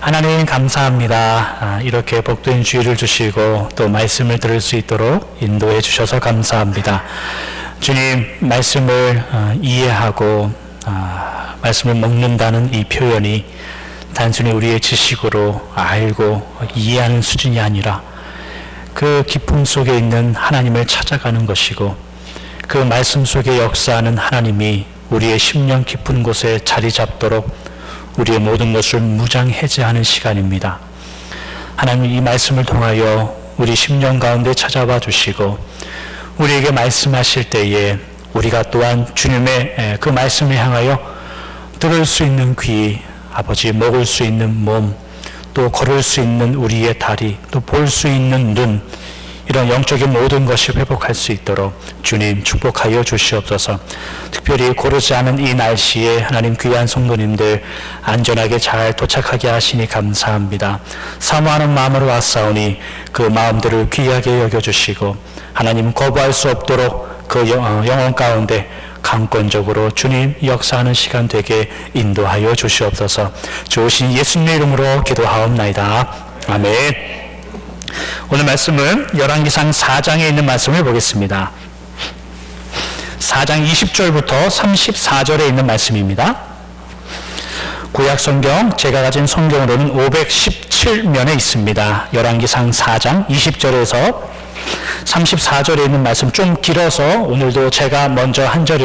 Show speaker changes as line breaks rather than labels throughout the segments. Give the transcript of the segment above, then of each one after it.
하나님 감사합니다. 이렇게 복된 주의를 주시고 또 말씀을 들을 수 있도록 인도해 주셔서 감사합니다. 주님, 말씀을 이해하고 말씀을 먹는다는 이 표현이 단순히 우리의 지식으로 알고 이해하는 수준이 아니라 그 기쁨 속에 있는 하나님을 찾아가는 것이고, 그 말씀 속에 역사하는 하나님이 우리의 심령 깊은 곳에 자리 잡도록 우리의 모든 것을 무장해제하는 시간입니다. 하나님, 이 말씀을 통하여 우리 심령 가운데 찾아와 주시고 우리에게 말씀하실 때에 우리가 또한 주님의 그 말씀을 향하여 들을 수 있는 귀, 아버지, 먹을 수 있는 몸, 또 걸을 수 있는 우리의 다리, 또 볼 수 있는 눈, 이런 영적인 모든 것이 회복할 수 있도록 주님 축복하여 주시옵소서. 특별히 고르지 않은 이 날씨에 하나님 귀한 성도님들 안전하게 잘 도착하게 하시니 감사합니다. 사모하는 마음으로 왔사오니 그 마음들을 귀하게 여겨주시고 하나님 거부할 수 없도록 그 영혼 가운데 강권적으로 주님 역사하는 시간 되게 인도하여 주시옵소서. 좋으신 예수님의 이름으로 기도하옵나이다. 아멘. 오늘 말씀은 열왕기상 4장에 있는 말씀을 보겠습니다. 4장 20절부터 34절에 있는 말씀입니다. 구약성경 제가 가진 성경으로는 517면에 있습니다. 열왕기상 4장 20절에서 34절에 있는 말씀 좀 길어서 오늘도 제가 먼저 한 절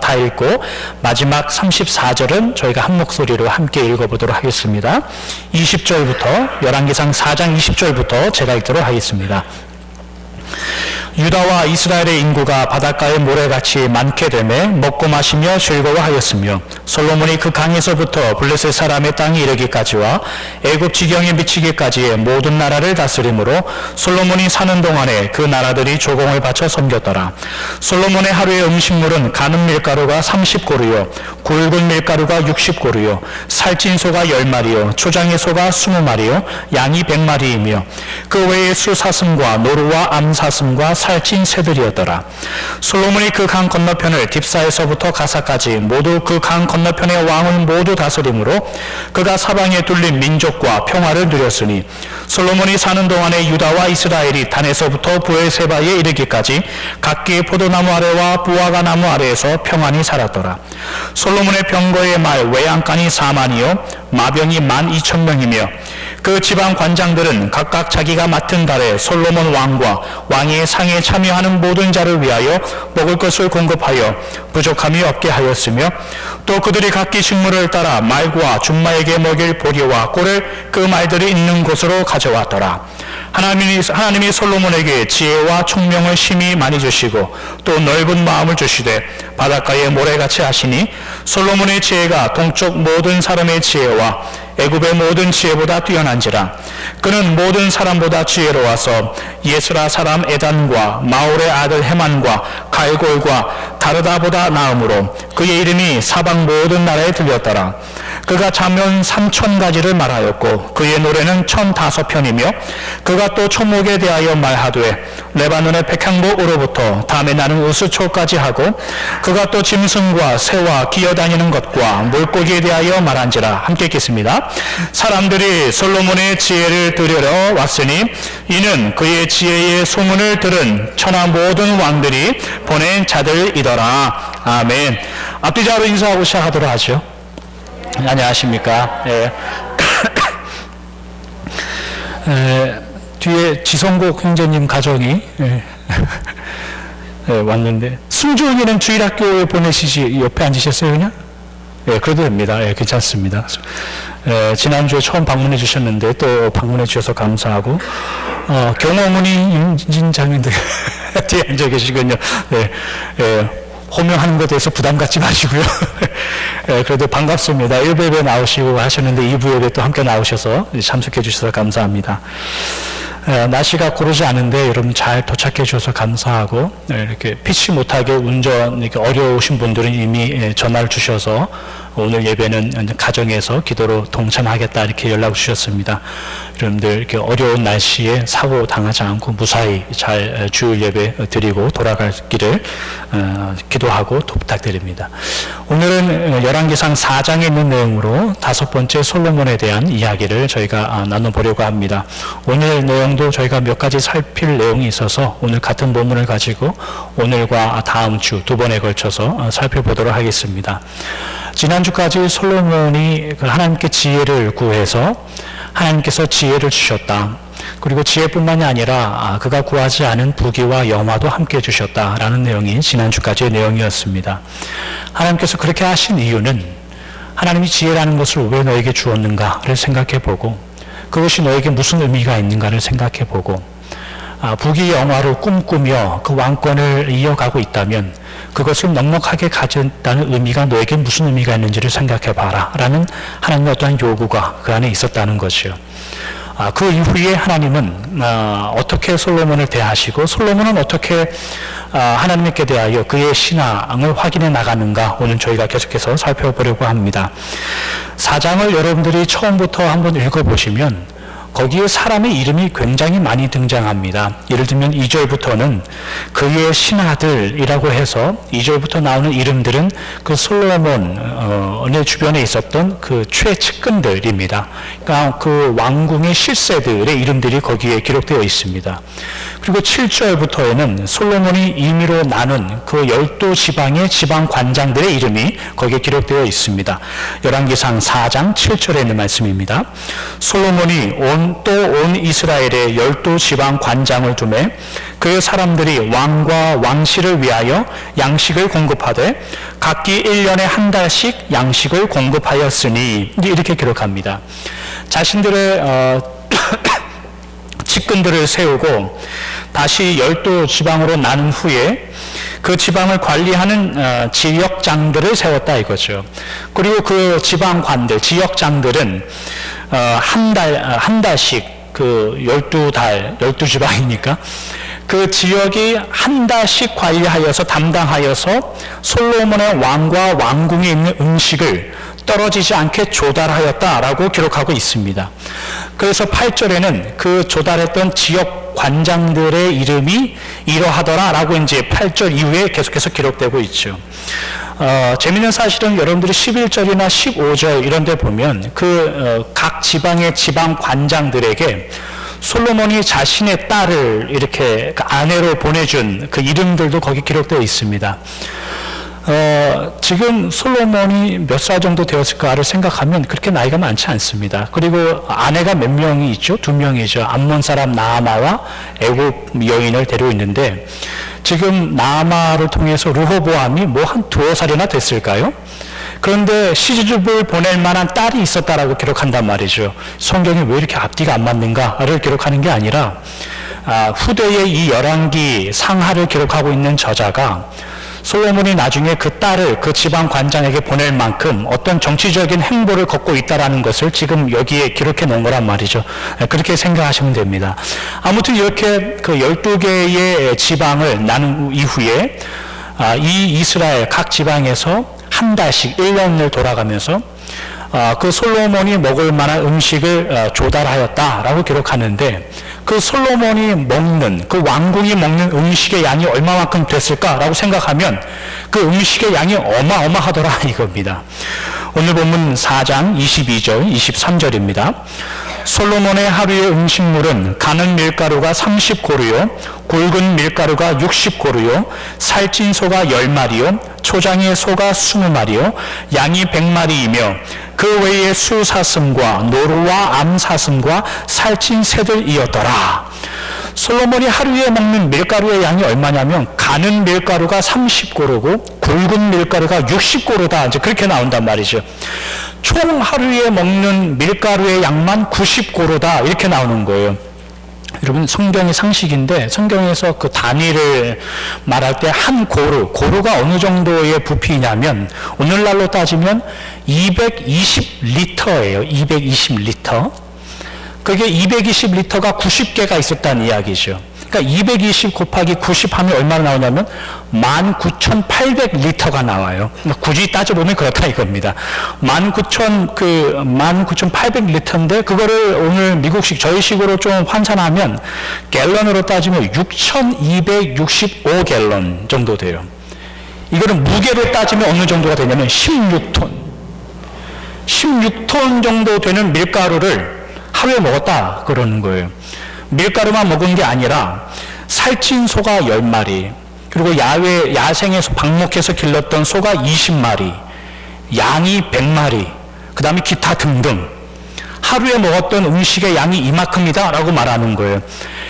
다 읽고 마지막 34절은 저희가 한 목소리로 함께 읽어보도록 하겠습니다. 20절부터 열왕기상 4장 20절부터 제가 읽도록 하겠습니다. 유다와 이스라엘의 인구가 바닷가의 모래같이 많게 되매 먹고 마시며 즐거워하였으며 솔로몬이 그 강에서부터 블레셋 사람의 땅에 이르기까지와 애굽 지경에 미치기까지의 모든 나라를 다스림으로 솔로몬이 사는 동안에 그 나라들이 조공을 바쳐 섬겼더라. 솔로몬의 하루의 음식물은 가는 밀가루가 30고루요 굵은 밀가루가 60고루요 살찐 소가 10마리요 초장의 소가 20마리요 양이 100마리이며 그 외에 수사슴과 노루와 암사슴과 살찐 새들이었더라. 솔로몬이 그 강 건너편을 딥사에서부터 가사까지 모두 그 강 건너편의 왕을 모두 다스림으로 그가 사방에 둘린 민족과 평화를 누렸으니 솔로몬이 사는 동안에 유다와 이스라엘이 단에서부터 브에세바에 이르기까지 각기 포도나무 아래와 무화과 나무 아래에서 평안히 살았더라. 솔로몬의 병거의 말 외양간이 4만이요 마병이 12,000명이며 그 지방 관장들은 각각 자기가 맡은 달에 솔로몬 왕과 왕의 상에 참여하는 모든 자를 위하여 먹을 것을 공급하여 부족함이 없게 하였으며 또 그들이 각기 식물을 따라 말과 준마에게 먹일 보리와 꿀을 그 말들이 있는 곳으로 가져왔더라. 하나님이 솔로몬에게 지혜와 총명을 심히 많이 주시고 또 넓은 마음을 주시되 바닷가에 모래같이 하시니 솔로몬의 지혜가 동쪽 모든 사람의 지혜와 애굽의 모든 지혜보다 뛰어난지라. 그는 모든 사람보다 지혜로워서 예스라 사람 에단과 마올의 아들 헤만과 갈골과 다르다보다 나음으로 그의 이름이 사방 모든 나라에 들렸더라. 그가 자면 3,000가지를 말하였고 그의 노래는 1,005편이며 그가 또 초목에 대하여 말하되 레바논의 백향목으로부터 담에 나는 우스초까지 하고 그가 또 짐승과 새와 기어다니는 것과 물고기에 대하여 말한지라. 함께 읽겠습니다. 사람들이 솔로몬의 지혜를 들으러 왔으니 이는 그의 지혜의 소문을 들은 천하 모든 왕들이 보낸 자들이더라. 아멘. 앞뒤자로 인사하고 시작하도록 하죠. 안녕하십니까. 예. 뒤에 지성국 형제님 가정이 왔는데 승주은이는 주일학교에 보내시지 옆에 앉으셨어요 그냥? 예, 그래도 됩니다. 예, 괜찮습니다. 지난주에 처음 방문해 주셨는데 또 방문해 주셔서 감사하고 경호문이 임진장님들 뒤에 앉아 계시군요. 호명하는 것에 대해서 부담 갖지 마시고요. 그래도 반갑습니다. 1부에 나오시고 하셨는데 2부에 또 함께 나오셔서 참석해 주셔서 감사합니다. 날씨가 고르지 않은데 여러분 잘 도착해 주셔서 감사하고, 이렇게 피치 못하게 운전 이렇게 어려우신 분들은 이미 전화를 주셔서 오늘 예배는 가정에서 기도로 동참하겠다 이렇게 연락 주셨습니다. 여러분들 이렇게 어려운 날씨에 사고 당하지 않고 무사히 잘 주일 예배 드리고 돌아갈 길을 기도하고 부탁드립니다. 오늘은 열왕기상 4장에 있는 내용으로 5번째 솔로몬에 대한 이야기를 저희가 나눠보려고 합니다. 오늘 내용도 저희가 몇 가지 살필 내용이 있어서 오늘 같은 본문을 가지고 오늘과 다음 주 2번에 걸쳐서 살펴보도록 하겠습니다. 지난주까지 솔로몬이 하나님께 지혜를 구해서 하나님께서 지혜를 주셨다. 그리고 지혜뿐만이 아니라 그가 구하지 않은 부귀와 영화도 함께 주셨다라는 내용이 지난주까지의 내용이었습니다. 하나님께서 그렇게 하신 이유는 하나님이 지혜라는 것을 왜 너에게 주었는가를 생각해보고 그것이 너에게 무슨 의미가 있는가를 생각해보고 부귀 영화를 꿈꾸며 그 왕권을 이어가고 있다면 그것을 넉넉하게 가졌다는 의미가 너에게 무슨 의미가 있는지를 생각해봐라 라는 하나님의 어떠한 요구가 그 안에 있었다는 것이요. 그 이후에 하나님은 어떻게 솔로몬을 대하시고 솔로몬은 어떻게 하나님께 대하여 그의 신앙을 확인해 나가는가 오늘 저희가 계속해서 살펴보려고 합니다. 4장을 여러분들이 처음부터 한번 읽어보시면 거기에 사람의 이름이 굉장히 많이 등장합니다. 예를 들면 2절부터는 그의 신하들이라고 해서 2절부터 나오는 이름들은 그 솔로몬의 주변에 있었던 그 최측근들입니다. 그러니까 그 왕궁의 실세들의 이름들이 거기에 기록되어 있습니다. 그리고 7절부터에는 솔로몬이 임의로 나눈 그 12지방의 지방관장들의 이름이 거기에 기록되어 있습니다. 열왕기상 4장 7절에 있는 말씀입니다. 솔로몬이 온 이스라엘의 12지방관장을 두매 그 사람들이 왕과 왕실을 위하여 양식을 공급하되 각기 1년에 한 달씩 양식을 공급하였으니 이렇게 기록합니다. 자신들의 측근들을 세우고 다시 12지방으로 나눈 후에 그 지방을 관리하는 지역장들을 세웠다 이거죠. 그리고 그 지방관들, 지역장들은 한 달씩 그 12달, 12지방이니까 그 지역이 한 달씩 관리하여서 담당하여서 솔로몬의 왕과 왕궁에 있는 음식을 떨어지지 않게 조달하였다라고 기록하고 있습니다. 그래서 8절에는 그 조달했던 지역 관장들의 이름이 이러하더라라고 이제 8절 이후에 계속해서 기록되고 있죠. 재미있는 사실은 여러분들이 11절이나 15절 이런 데 보면 각 지방의 지방 관장들에게 솔로몬이 자신의 딸을 이렇게 아내로 보내준 그 이름들도 거기 기록되어 있습니다. 지금 솔로몬이 몇 살 정도 되었을까를 생각하면 그렇게 나이가 많지 않습니다. 그리고 아내가 몇 명이 있죠? 2명이죠. 암몬 사람 나아마와 애굽 여인을 데리고 있는데 지금 나아마를 통해서 르호보암이 한 2살이나 됐을까요? 그런데 시집을 보낼 만한 딸이 있었다라고 기록한단 말이죠. 성경이 왜 이렇게 앞뒤가 안 맞는가를 기록하는 게 아니라 후대의 이 열왕기 상하를 기록하고 있는 저자가 솔로몬이 나중에 그 딸을 그 지방 관장에게 보낼 만큼 어떤 정치적인 행보를 걷고 있다라는 것을 지금 여기에 기록해 놓은 거란 말이죠. 그렇게 생각하시면 됩니다. 아무튼 이렇게 그 12개의 지방을 나눈 이후에 이 이스라엘 각 지방에서 한 달씩 1년을 돌아가면서 그 솔로몬이 먹을 만한 음식을 조달하였다라고 기록하는데 그 솔로몬이 먹는 그 왕궁이 먹는 음식의 양이 얼마만큼 됐을까라고 생각하면 그 음식의 양이 어마어마하더라 이겁니다. 오늘 본문 4장 22절 23절입니다. 솔로몬의 하루의 음식물은 가는 밀가루가 30고루요 굵은 밀가루가 60고루요 살찐 소가 10마리요 초장의 소가 20마리요 양이 100마리이며 그 외에 수사슴과 노루와 암사슴과 살찐 새들이었더라. 솔로몬이 하루에 먹는 밀가루의 양이 얼마냐면 가는 밀가루가 30고루고 굵은 밀가루가 60고루다 이제 그렇게 나온단 말이죠. 총 하루에 먹는 밀가루의 양만 90고루다 이렇게 나오는 거예요. 여러분 성경이 상식인데 성경에서 그 단위를 말할 때 한 고루가 어느 정도의 부피냐면 오늘날로 따지면 220리터예요. 220리터. 그게 220리터가 90개가 있었다는 이야기죠. 그러니까 220 곱하기 90 하면 얼마나 나오냐면 19,800리터가 나와요. 그러니까 굳이 따져보면 그렇다 이겁니다. 19,800리터인데 그거를 오늘 미국식 저희식으로 좀 환산하면 갤런으로 따지면 6,265갤런 정도 돼요. 이거는 무게로 따지면 어느 정도가 되냐면 16톤. 16톤 정도 되는 밀가루를 하루에 먹었다 그러는 거예요. 밀가루만 먹은 게 아니라 살찐 소가 10마리, 그리고 야생에서 방목해서 길렀던 소가 20마리, 양이 100마리, 그 다음에 기타 등등 하루에 먹었던 음식의 양이 이만큼이다 라고 말하는 거예요.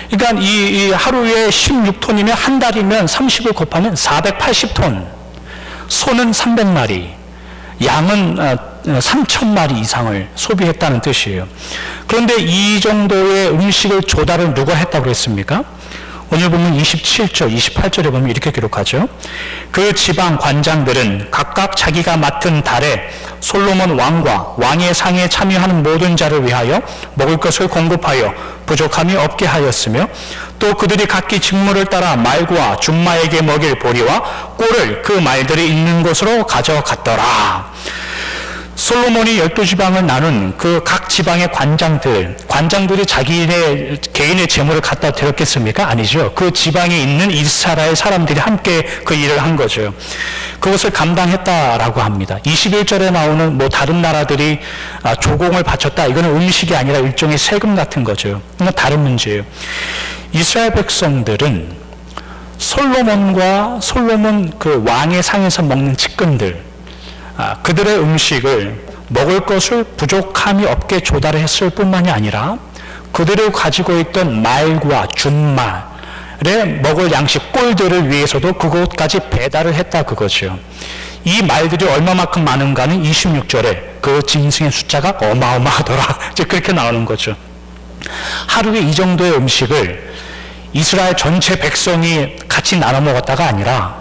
그러니까 이 하루에 16톤이면 한 달이면 30을 곱하면 480톤, 소는 300마리, 양은 3,000마리 이상을 소비했다는 뜻이에요. 그런데 이 정도의 음식을 조달을 누가 했다고 그랬습니까? 오늘 보면 27절, 28절에 보면 이렇게 기록하죠. 그 지방 관장들은 각각 자기가 맡은 달에 솔로몬 왕과 왕의 상에 참여하는 모든 자를 위하여 먹을 것을 공급하여 부족함이 없게 하였으며, 또 그들이 각기 직무를 따라 말과 준마에게 먹일 보리와 꿀을 그 말들이 있는 곳으로 가져갔더라. 솔로몬이 12지방을 나눈 그 각 지방의 관장들이 자기네 개인의 재물을 갖다 드렸겠습니까? 아니죠. 그 지방에 있는 이스라엘 사람들이 함께 그 일을 한 거죠. 그것을 감당했다라고 합니다. 21절에 나오는 뭐 다른 나라들이 조공을 바쳤다. 이거는 음식이 아니라 일종의 세금 같은 거죠. 이건 다른 문제예요. 이스라엘 백성들은 솔로몬 그 왕의 상에서 먹는 측근들, 그들의 음식을 먹을 것을 부족함이 없게 조달했을 뿐만이 아니라 그들이 가지고 있던 말과 준말에 먹을 양식 꿀들을 위해서도 그곳까지 배달을 했다 그거죠. 이 말들이 얼마만큼 많은가는 26절에 그 짐승의 숫자가 어마어마하더라. 이제 그렇게 나오는 거죠. 하루에 이 정도의 음식을 이스라엘 전체 백성이 같이 나눠 먹었다가 아니라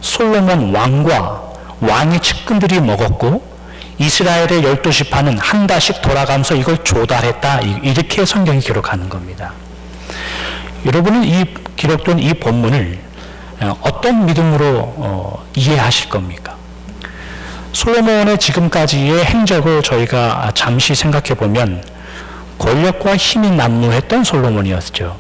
솔로몬 왕과 왕의 측근들이 먹었고, 이스라엘의 12지파는 한 달씩 돌아가면서 이걸 조달했다. 이렇게 성경이 기록하는 겁니다. 여러분은 이 기록된 이 본문을 어떤 믿음으로 이해하실 겁니까? 솔로몬의 지금까지의 행적을 저희가 잠시 생각해 보면 권력과 힘이 난무했던 솔로몬이었죠.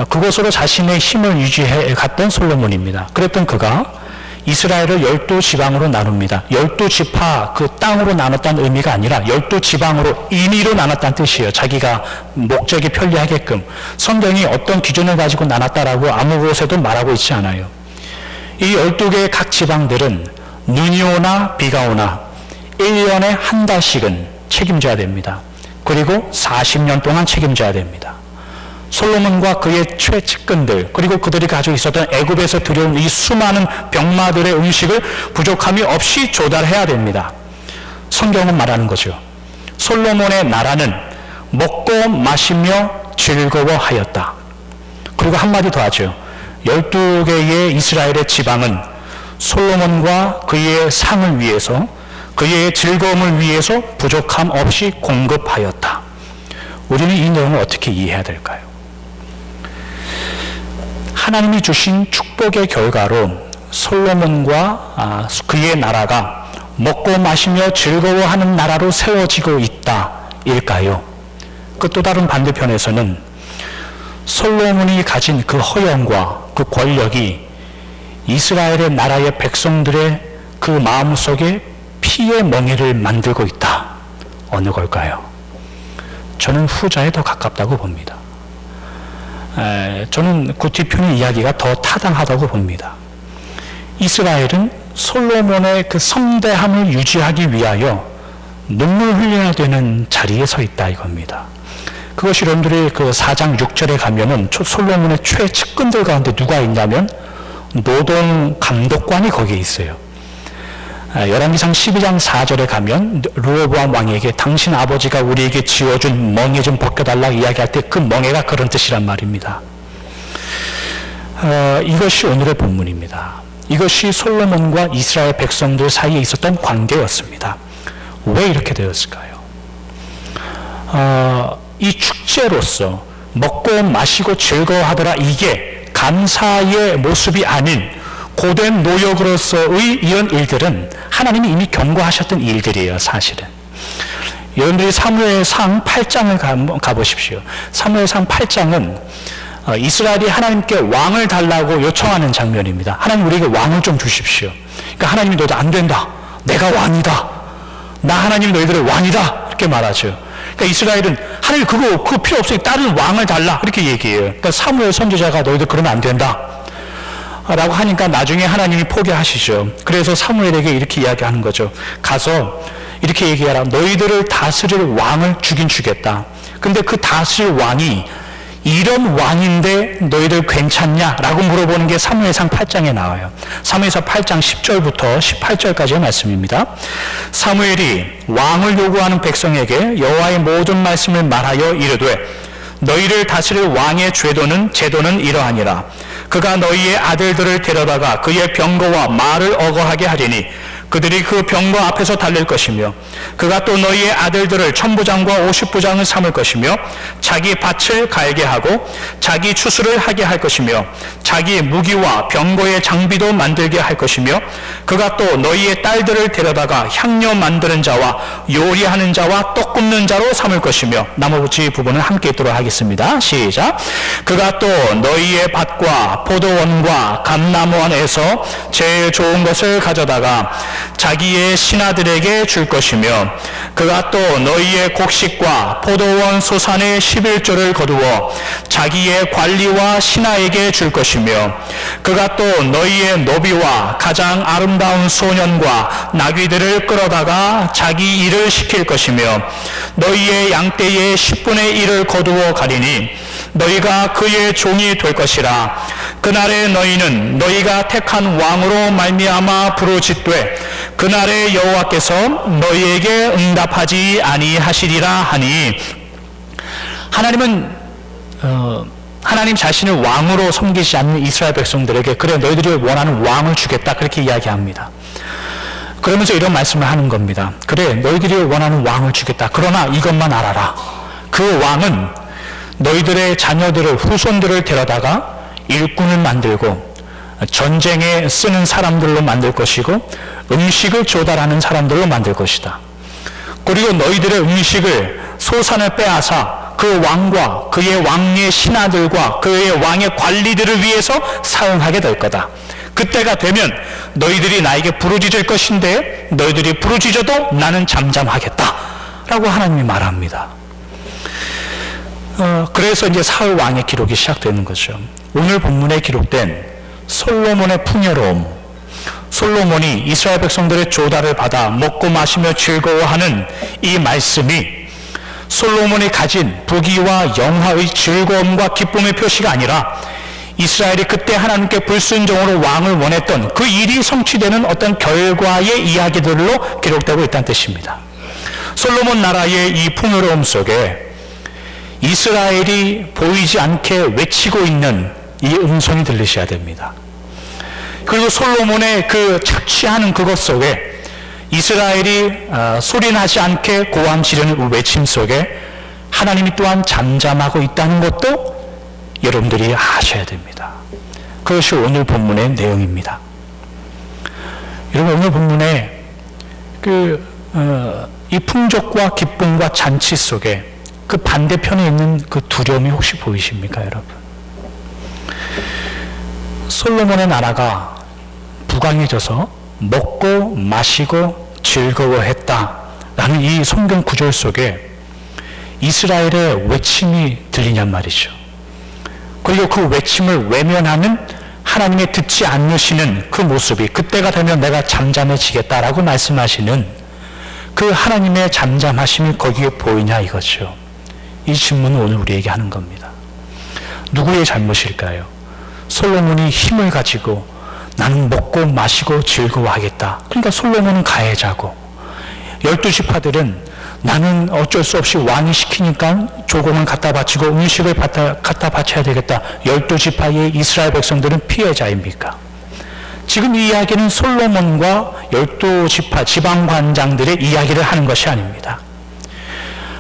그것으로 자신의 힘을 유지해 갔던 솔로몬입니다. 그랬던 그가 이스라엘을 12지방으로 나눕니다. 12지파 그 땅으로 나눴다는 의미가 아니라 12지방으로 임의로 나눴다는 뜻이에요. 자기가 목적이 편리하게끔. 성경이 어떤 기준을 가지고 나눴다라고 아무 곳에도 말하고 있지 않아요. 이 12개의 각 지방들은 눈이 오나 비가 오나 1년에 한 달씩은 책임져야 됩니다. 그리고 40년 동안 책임져야 됩니다. 솔로몬과 그의 최측근들, 그리고 그들이 가지고 있었던 애굽에서 들여온 이 수많은 병마들의 음식을 부족함이 없이 조달해야 됩니다. 성경은 말하는 거죠. 솔로몬의 나라는 먹고 마시며 즐거워하였다. 그리고 한마디 더 하죠. 12개의 이스라엘의 지방은 솔로몬과 그의 상을 위해서, 그의 즐거움을 위해서 부족함 없이 공급하였다. 우리는 이 내용을 어떻게 이해해야 될까요? 하나님이 주신 축복의 결과로 솔로몬과 그의 나라가 먹고 마시며 즐거워하는 나라로 세워지고 있다 일까요? 그 또 다른 반대편에서는 솔로몬이 가진 그 허영과 그 권력이 이스라엘의 나라의 백성들의 그 마음속에 피의 멍에를 만들고 있다. 어느 걸까요? 저는 후자에 더 가깝다고 봅니다. 저는 그 뒤편의 이야기가 더 타당하다고 봅니다. 이스라엘은 솔로몬의 그 성대함을 유지하기 위하여 눈물 흘려야 되는 자리에 서 있다 이겁니다. 그것이 여러분들이 그 4장 6절에 가면은 솔로몬의 최측근들 가운데 누가 있냐면 노동 감독관이 거기에 있어요. 열왕기상 12장 4절에 가면 르호보암 왕에게 당신 아버지가 우리에게 지어준 멍에 좀 벗겨달라 이야기할 때 그 멍에가 그런 뜻이란 말입니다. 이것이 오늘의 본문입니다. 이것이 솔로몬과 이스라엘 백성들 사이에 있었던 관계였습니다. 왜 이렇게 되었을까요? 이 후대로서 먹고 마시고 즐거워하더라, 이게 감사의 모습이 아닌 고된 노역으로서의 이런 일들은 하나님이 이미 경고하셨던 일들이에요. 사실은 여러분들이 사무엘상 8장을 가보십시오. 사무엘상 8장은 이스라엘이 하나님께 왕을 달라고 요청하는 장면입니다. 하나님, 우리에게 왕을 좀 주십시오. 그러니까 하나님이 너도 안 된다, 내가 왕이다, 나 하나님 너희들의 왕이다, 이렇게 말하죠. 그러니까 이스라엘은 하나님 그거 필요 없으니 다른 왕을 달라, 이렇게 얘기해요. 그러니까 사무엘 선지자가 너희들 그러면 안 된다 라고 하니까 나중에 하나님이 포기하시죠. 그래서 사무엘에게 이렇게 이야기하는 거죠. 가서 이렇게 얘기하라. 너희들을 다스릴 왕을 주긴 주겠다. 근데 그 다스릴 왕이 이런 왕인데 너희들 괜찮냐? 라고 물어보는 게 사무엘상 8장에 나와요. 사무엘상 8장 10절부터 18절까지의 말씀입니다. 사무엘이 왕을 요구하는 백성에게 여호와의 모든 말씀을 말하여 이르되 너희를 다스릴 왕의 제도는 이러하니라. 그가 너희의 아들들을 데려다가 그의 병거와 말을 어거하게 하리니 그들이 그 병거 앞에서 달릴 것이며 그가 또 너희의 아들들을 천부장과 50부장을 삼을 것이며 자기 밭을 갈게 하고 자기 추수를 하게 할 것이며 자기 무기와 병거의 장비도 만들게 할 것이며 그가 또 너희의 딸들을 데려다가 향료 만드는 자와 요리하는 자와 떡 굽는 자로 삼을 것이며 나머지 부분은 함께 읽도록 하겠습니다. 시작. 그가 또 너희의 밭과 포도원과 감나무원에서 제일 좋은 것을 가져다가 자기의 신하들에게 줄 것이며 그가 또 너희의 곡식과 포도원 소산의 11조를 거두어 자기의 관리와 신하에게 줄 것이며 그가 또 너희의 노비와 가장 아름다운 소년과 나귀들을 끌어다가 자기 일을 시킬 것이며 너희의 양떼의 10분의 1을 거두어 가리니 너희가 그의 종이 될 것이라. 그날에 너희는 너희가 택한 왕으로 말미암아 부르짖되 그날에 여호와께서 너희에게 응답하지 아니하시리라 하니, 하나님은 하나님 자신을 왕으로 섬기지 않는 이스라엘 백성들에게 그래 너희들이 원하는 왕을 주겠다, 그렇게 이야기합니다. 그러면서 이런 말씀을 하는 겁니다. 그래 너희들이 원하는 왕을 주겠다. 그러나 이것만 알아라. 그 왕은 너희들의 자녀들을, 후손들을 데려다가 일꾼을 만들고 전쟁에 쓰는 사람들로 만들 것이고 음식을 조달하는 사람들로 만들 것이다. 그리고 너희들의 음식을 소산을 빼앗아 그 왕과 그의 왕의 신하들과 그의 왕의 관리들을 위해서 사용하게 될 거다. 그때가 되면 너희들이 나에게 부르짖을 것인데 너희들이 부르짖어도 나는 잠잠하겠다 라고 하나님이 말합니다. 그래서 이제 사울 왕의 기록이 시작되는 거죠. 오늘 본문에 기록된 솔로몬의 풍요로움, 솔로몬이 이스라엘 백성들의 조달을 받아 먹고 마시며 즐거워하는 이 말씀이 솔로몬이 가진 부귀와 영화의 즐거움과 기쁨의 표시가 아니라 이스라엘이 그때 하나님께 불순종으로 왕을 원했던 그 일이 성취되는 어떤 결과의 이야기들로 기록되고 있다는 뜻입니다. 솔로몬 나라의 이 풍요로움 속에 이스라엘이 보이지 않게 외치고 있는 이 음성이 들리셔야 됩니다. 그리고 솔로몬의 그 착취하는 그것 속에 이스라엘이 소리나지 않게 고함 지르는 외침 속에 하나님이 또한 잠잠하고 있다는 것도 여러분들이 아셔야 됩니다. 그것이 오늘 본문의 내용입니다. 여러분, 오늘 본문에 이 풍족과 기쁨과 잔치 속에 그 반대편에 있는 그 두려움이 혹시 보이십니까, 여러분? 솔로몬의 나라가 부강해져서 먹고 마시고 즐거워했다라는 이 성경 구절 속에 이스라엘의 외침이 들리냔 말이죠. 그리고 그 외침을 외면하는 하나님의 듣지 않으시는 그 모습이 그때가 되면 내가 잠잠해지겠다라고 말씀하시는 그 하나님의 잠잠하심이 거기에 보이냐 이거죠. 이 질문을 오늘 우리에게 하는 겁니다. 누구의 잘못일까요? 솔로몬이 힘을 가지고 나는 먹고 마시고 즐거워하겠다. 그러니까 솔로몬은 가해자고 12지파들은 나는 어쩔 수 없이 왕이 시키니까 조공을 갖다 바치고 음식을 갖다 바쳐야 되겠다. 12지파의 이스라엘 백성들은 피해자입니까? 지금 이 이야기는 솔로몬과 12지파 지방관장들의 이야기를 하는 것이 아닙니다.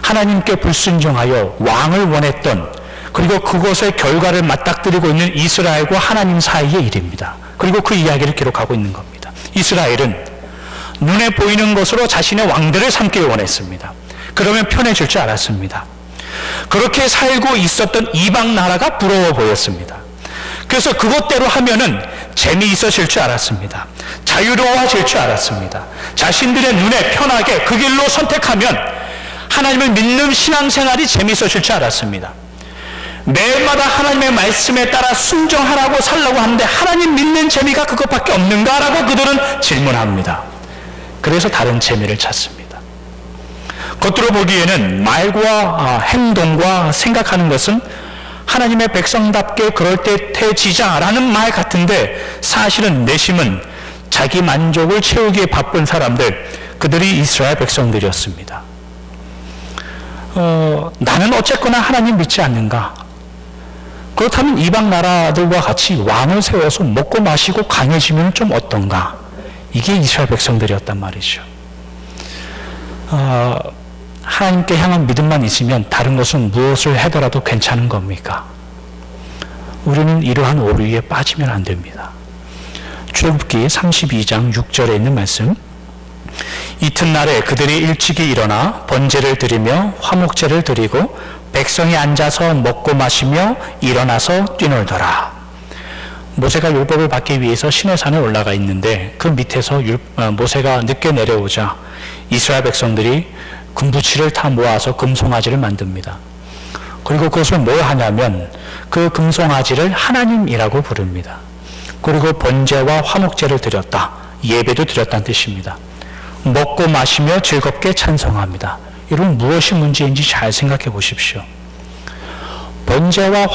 하나님께 불순종하여 왕을 원했던, 그리고 그것의 결과를 맞닥뜨리고 있는 이스라엘과 하나님 사이의 일입니다. 그리고 그 이야기를 기록하고 있는 겁니다. 이스라엘은 눈에 보이는 것으로 자신의 왕들을 삼기를 원했습니다. 그러면 편해질 줄 알았습니다. 그렇게 살고 있었던 이방 나라가 부러워 보였습니다. 그래서 그것대로 하면은 재미있어질 줄 알았습니다. 자유로워질 줄 알았습니다. 자신들의 눈에 편하게 그 길로 선택하면 하나님을 믿는 신앙생활이 재미있어질 줄 알았습니다. 매일마다 하나님의 말씀에 따라 순종하라고 살라고 하는데 하나님 믿는 재미가 그것밖에 없는가라고 그들은 질문합니다. 그래서 다른 재미를 찾습니다. 겉으로 보기에는 말과 행동과 생각하는 것은 하나님의 백성답게 그럴듯해지자라는 말 같은데, 사실은 내심은 자기 만족을 채우기에 바쁜 사람들, 그들이 이스라엘 백성들이었습니다. 나는 어쨌거나 하나님 믿지 않는가? 그렇다면 이방 나라들과 같이 왕을 세워서 먹고 마시고 강해지면 좀 어떤가? 이게 이스라엘 백성들이었단 말이죠. 하나님께 향한 믿음만 있으면 다른 것은 무엇을 해더라도 괜찮은 겁니까? 우리는 이러한 오류에 빠지면 안 됩니다. 출애굽기 32장 6절에 있는 말씀, 이튿날에 그들이 일찍이 일어나 번제를 드리며 화목제를 드리고 백성이 앉아서 먹고 마시며 일어나서 뛰놀더라. 모세가 율법을 받기 위해서 시내산에 올라가 있는데 그 밑에서 모세가 늦게 내려오자 이스라엘 백성들이 금부치를 다 모아서 금송아지를 만듭니다. 그리고 그것을 뭐 하냐면 그 금송아지를 하나님이라고 부릅니다. 그리고 번제와 화목제를 드렸다, 예배도 드렸다는 뜻입니다. 먹고 마시며 즐겁게 찬송합니다. 여러분, 무엇이 문제인지 잘 생각해 보십시오. 번제와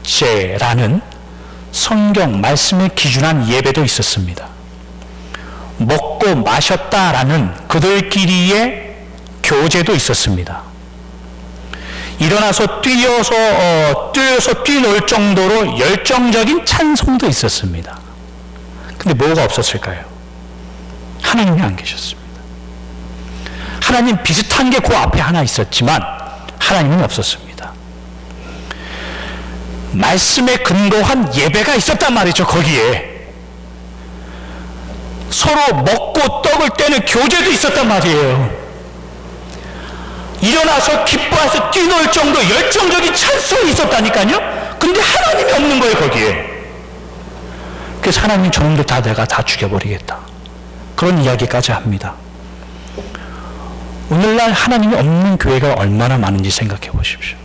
화목제라는 성경 말씀에 기준한 예배도 있었습니다. 먹고 마셨다라는 그들끼리의 교제도 있었습니다. 일어나서 뛰어서 뛰놀 정도로 열정적인 찬송도 있었습니다. 근데 뭐가 없었을까요? 하나님이 안 계셨습니다. 하나님 비슷한 게 그 앞에 하나 있었지만 하나님은 없었습니다. 말씀에 근거한 예배가 있었단 말이죠. 거기에 서로 먹고 떡을 떼는 교제도 있었단 말이에요. 일어나서 기뻐해서 뛰놀 정도 열정적인 찬송이 있었다니까요. 근데 하나님이 없는 거예요, 거기에. 그래서 하나님 저놈들 다 내가 다 죽여버리겠다, 그런 이야기까지 합니다. 오늘날 하나님이 없는 교회가 얼마나 많은지 생각해 보십시오.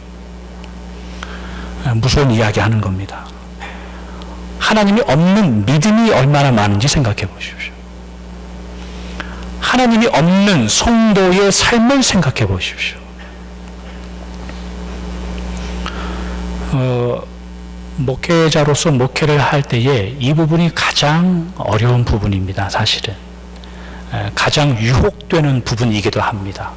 무서운 이야기 하는 겁니다. 하나님이 없는 믿음이 얼마나 많은지 생각해 보십시오. 하나님이 없는 성도의 삶을 생각해 보십시오. 목회자로서 목회를 할 때에 이 부분이 가장 어려운 부분입니다. 사실은 가장 유혹되는 부분이기도 합니다.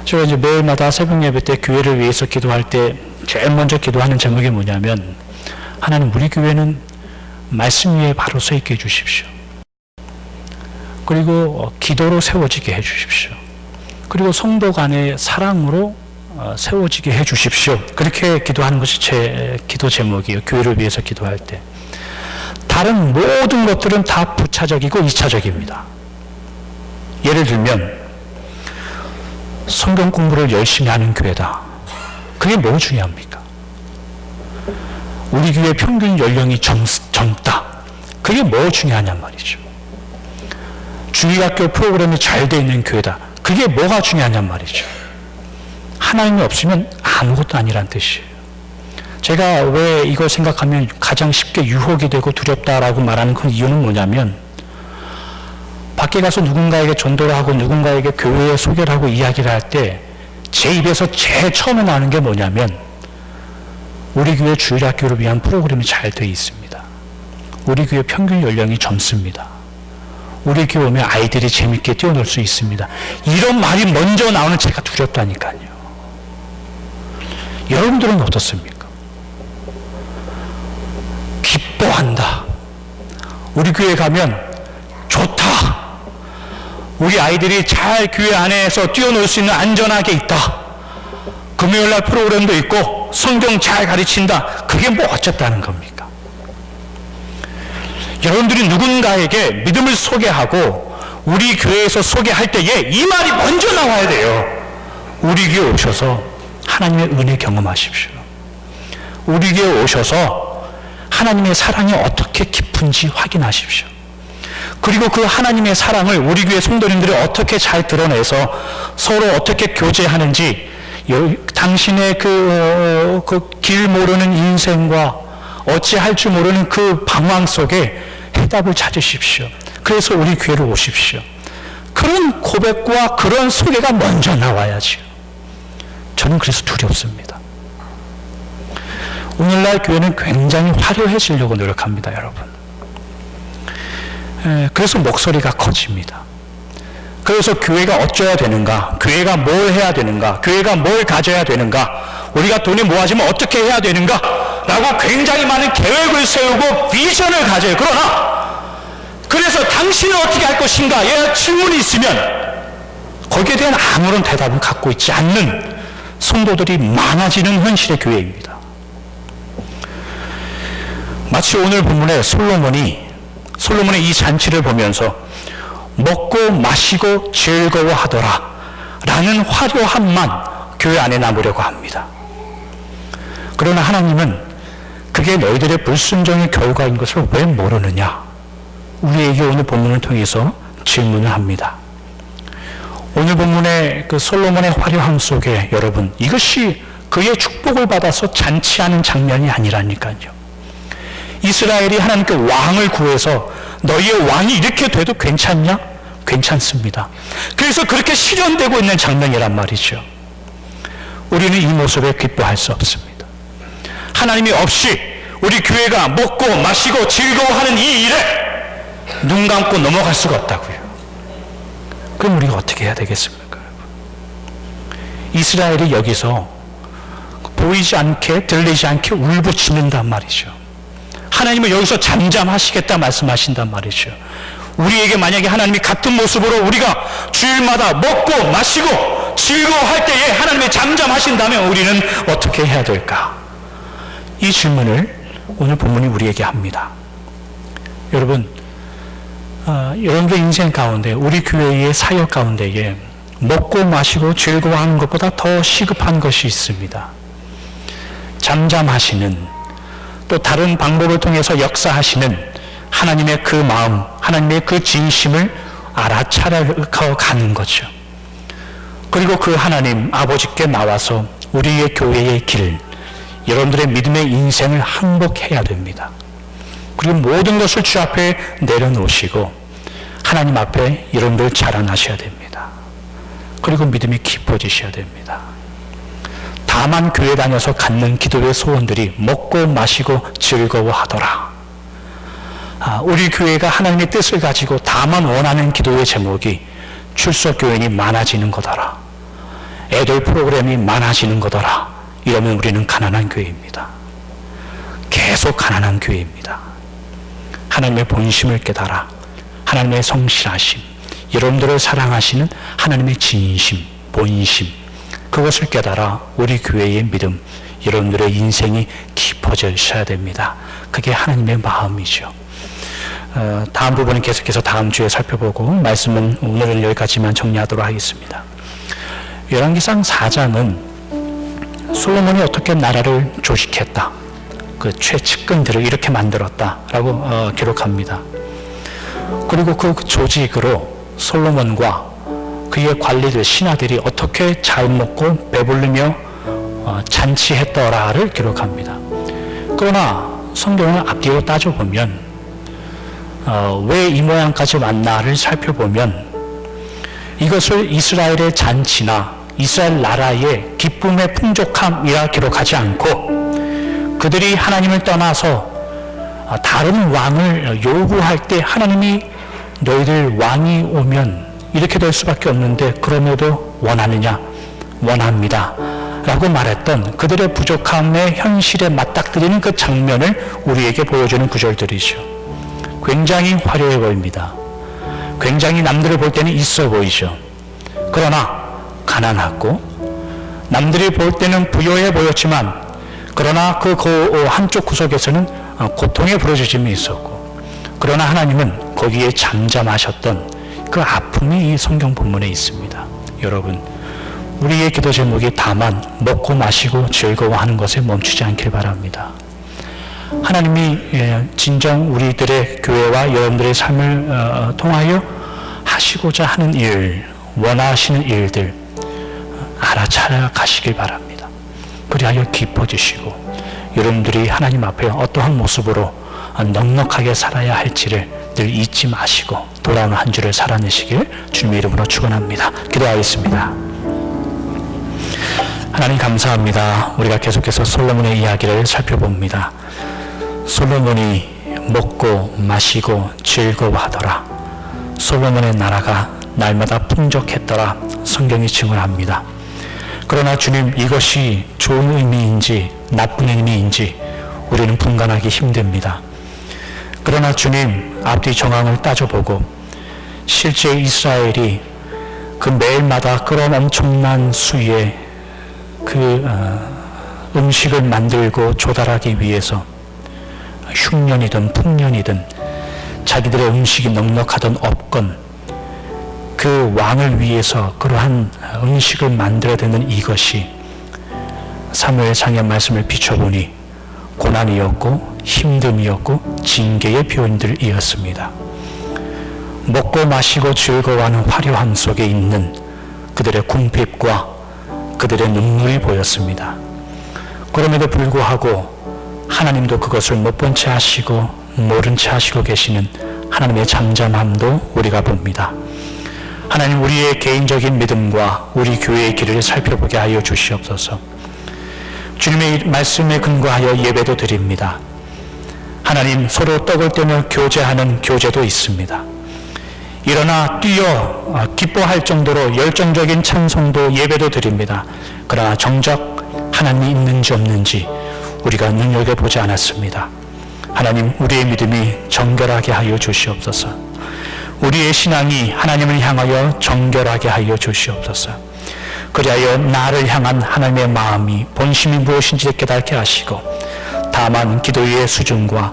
제가 이제 매일마다 새벽 예배 때 교회를 위해서 기도할 때 제일 먼저 기도하는 제목이 뭐냐면, 하나님 우리 교회는 말씀 위에 바로 서 있게 해주십시오. 그리고 기도로 세워지게 해주십시오. 그리고 성도 간의 사랑으로 세워지게 해주십시오. 그렇게 기도하는 것이 제 기도 제목이에요. 교회를 위해서 기도할 때. 다른 모든 것들은 다 부차적이고 2차적입니다. 예를 들면 성경 공부를 열심히 하는 교회다. 그게 뭐 중요합니까? 우리 교회 평균 연령이 젊다. 그게 뭐 중요하냔 말이죠. 주일학교 프로그램이 잘 돼 있는 교회다. 그게 뭐가 중요하냔 말이죠. 하나님이 없으면 아무것도 아니란 뜻이에요. 제가 왜 이걸 생각하면 가장 쉽게 유혹이 되고 두렵다라고 말하는 그 이유는 뭐냐면, 밖에 가서 누군가에게 전도를 하고 누군가에게 교회에 소개를 하고 이야기를 할 때 제 입에서 제일 처음에 나오는 게 뭐냐면, 우리 교회 주일학교를 위한 프로그램이 잘 되어 있습니다. 우리 교회 평균 연령이 젊습니다. 우리 교회 오면 아이들이 재밌게 뛰어놀 수 있습니다. 이런 말이 먼저 나오는 제가 두렵다니까요. 여러분들은 어떻습니까? 기뻐한다. 우리 교회 가면 좋다. 우리 아이들이 잘 교회 안에서 뛰어놀 수 있는 안전하게 있다. 금요일날 프로그램도 있고 성경 잘 가르친다. 그게 뭐 어쨌다는 겁니까? 여러분들이 누군가에게 믿음을 소개하고 우리 교회에서 소개할 때에 이 말이 먼저 나와야 돼요. 우리 교회 오셔서 하나님의 은혜 경험하십시오. 우리 교회 오셔서 하나님의 사랑이 어떻게 깊은지 확인하십시오. 그리고 그 하나님의 사랑을 우리 교회 성도님들이 어떻게 잘 드러내서 서로 어떻게 교제하는지 당신의 그 길 모르는 인생과 어찌할 줄 모르는 그 방황 속에 해답을 찾으십시오. 그래서 우리 교회로 오십시오. 그런 고백과 그런 소개가 먼저 나와야지요. 저는 그래서 두렵습니다. 오늘날 교회는 굉장히 화려해지려고 노력합니다, 여러분. 그래서 목소리가 커집니다. 그래서 교회가 어쩌야 되는가, 교회가 뭘 해야 되는가, 교회가 뭘 가져야 되는가, 우리가 돈이 모아지면 어떻게 해야 되는가 라고 굉장히 많은 계획을 세우고 비전을 가져요. 그래서 당신은 어떻게 할 것인가 질문이 있으면 거기에 대한 아무런 대답은 갖고 있지 않는 성도들이 많아지는 현실의 교회입니다. 마치 오늘 본문에 솔로몬의 이 잔치를 보면서 먹고 마시고 즐거워하더라 라는 화려함만 교회 안에 남으려고 합니다. 그러나 하나님은 그게 너희들의 불순종의 결과인 것을 왜 모르느냐? 우리에게 오늘 본문을 통해서 질문을 합니다. 오늘 본문의 그 솔로몬의 화려함 속에 여러분, 이것이 그의 축복을 받아서 잔치하는 장면이 아니라니까요. 이스라엘이 하나님께 왕을 구해서 너희의 왕이 이렇게 돼도 괜찮냐? 괜찮습니다. 그래서 그렇게 실현되고 있는 장면이란 말이죠. 우리는 이 모습에 기뻐할 수 없습니다. 하나님이 없이 우리 교회가 먹고 마시고 즐거워하는 이 일에 눈 감고 넘어갈 수가 없다고요. 그럼 우리가 어떻게 해야 되겠습니까? 이스라엘이 여기서 보이지 않게 들리지 않게 울부짖는단 말이죠. 하나님은 여기서 잠잠하시겠다 말씀하신단 말이죠. 우리에게 만약에 하나님이 같은 모습으로 우리가 주일마다 먹고 마시고 즐거워할 때에 하나님이 잠잠하신다면 우리는 어떻게 해야 될까? 이 질문을 오늘 본문이 우리에게 합니다. 여러분, 여러분들 인생 가운데 우리 교회의 사역 가운데에 먹고 마시고 즐거워하는 것보다 더 시급한 것이 있습니다. 잠잠하시는, 또 다른 방법을 통해서 역사하시는 하나님의 그 마음, 하나님의 그 진심을 알아차려가는 거죠. 그리고 그 하나님 아버지께 나와서 우리의 교회의 길, 여러분들의 믿음의 인생을 항복해야 됩니다. 그리고 모든 것을 주 앞에 내려놓으시고 하나님 앞에 여러분들 자라나셔야 됩니다. 그리고 믿음이 깊어지셔야 됩니다. 다만 교회 다녀서 갖는 기도의 소원들이 먹고 마시고 즐거워하더라. 우리 교회가 하나님의 뜻을 가지고 다만 원하는 기도의 제목이 출석교인이 많아지는 거더라, 애들 프로그램이 많아지는 거더라, 이러면 우리는 가난한 교회입니다. 계속 가난한 교회입니다. 하나님의 본심을 깨달아 하나님의 성실하심, 여러분들을 사랑하시는 하나님의 진심, 본심, 그것을 깨달아 우리 교회의 믿음, 여러분들의 인생이 깊어져야 됩니다. 그게 하나님의 마음이죠. 다음 부분은 계속해서 다음 주에 살펴보고 말씀은 오늘은 여기까지만 정리하도록 하겠습니다. 열왕기상 4장은 솔로몬이 어떻게 나라를 조직했다, 그 최측근들을 이렇게 만들었다라고 기록합니다. 그리고 그 조직으로 솔로몬과 그의 관리들, 신하들이 어떻게 잘 먹고 배부르며 잔치했더라를 기록합니다. 그러나 성경을 앞뒤로 따져보면 왜 이 모양까지 왔나를 살펴보면 이것을 이스라엘의 잔치나 이스라엘 나라의 기쁨의 풍족함이라 기록하지 않고 그들이 하나님을 떠나서 다른 왕을 요구할 때 하나님이 너희들 왕이 오면 이렇게 될 수밖에 없는데 그럼에도 원하느냐? 원합니다 라고 말했던 그들의 부족함의 현실에 맞닥뜨리는 그 장면을 우리에게 보여주는 구절들이죠. 굉장히 화려해 보입니다. 굉장히 남들을 볼 때는 있어 보이죠. 그러나 가난하고 남들이 볼 때는 부유해 보였지만 그러나 그 한쪽 구석에서는 고통의 부르짖음이 있었고, 그러나 하나님은 거기에 잠잠하셨던 그 아픔이 이 성경 본문에 있습니다. 여러분, 우리의 기도 제목이 다만 먹고 마시고 즐거워하는 것에 멈추지 않길 바랍니다. 하나님이 진정 우리들의 교회와 여러분들의 삶을 통하여 하시고자 하는 일, 원하시는 일들 알아차려 가시길 바랍니다. 그리하여 기뻐지시고 여러분들이 하나님 앞에 어떠한 모습으로 넉넉하게 살아야 할지를 늘 잊지 마시고 돌아오는 한 주를 살아내시길 주님의 이름으로 축원합니다. 기도하겠습니다. 하나님 감사합니다. 우리가 계속해서 솔로몬의 이야기를 살펴봅니다. 솔로몬이 먹고 마시고 즐거워하더라. 솔로몬의 나라가 날마다 풍족했더라. 성경이 증언합니다. 그러나 주님, 이것이 좋은 의미인지 나쁜 의미인지 우리는 분간하기 힘듭니다. 그러나 주님, 앞뒤 정황을 따져보고 실제 이스라엘이 그 매일마다 그런 엄청난 수의 음식을 만들고 조달하기 위해서 흉년이든 풍년이든 자기들의 음식이 넉넉하든 없건 그 왕을 위해서 그러한 음식을 만들어야 되는 이것이 사무엘상의 말씀을 비춰보니 고난이었고 힘듦이었고 징계의 표현들이었습니다. 먹고 마시고 즐거워하는 화려함 속에 있는 그들의 궁핍과 그들의 눈물이 보였습니다. 그럼에도 불구하고 하나님도 그것을 못 본 채 하시고 모른 채 하시고 계시는 하나님의 잠잠함도 우리가 봅니다. 하나님, 우리의 개인적인 믿음과 우리 교회의 길을 살펴보게 하여 주시옵소서. 주님의 말씀에 근거하여 예배도 드립니다. 하나님, 서로 떡을 떼며 교제하는 교제도 있습니다. 일어나 뛰어 기뻐할 정도로 열정적인 찬송도 예배도 드립니다. 그러나 정작 하나님이 있는지 없는지 우리가 눈여겨보지 않았습니다. 하나님, 우리의 믿음이 정결하게 하여 주시옵소서. 우리의 신앙이 하나님을 향하여 정결하게 하여 주시옵소서. 그리하여 나를 향한 하나님의 마음이 본심이 무엇인지 깨닫게 하시고 다만 기도의 수준과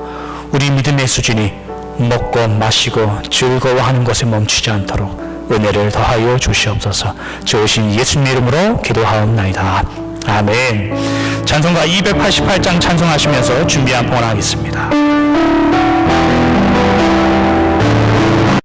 우리 믿음의 수준이 먹고 마시고 즐거워하는 것에 멈추지 않도록 은혜를 더하여 주시옵소서. 좋으신 예수님 이름으로 기도하옵나이다. 아멘. 찬송가 288장 찬송하시면서 준비한 봉헌하겠습니다.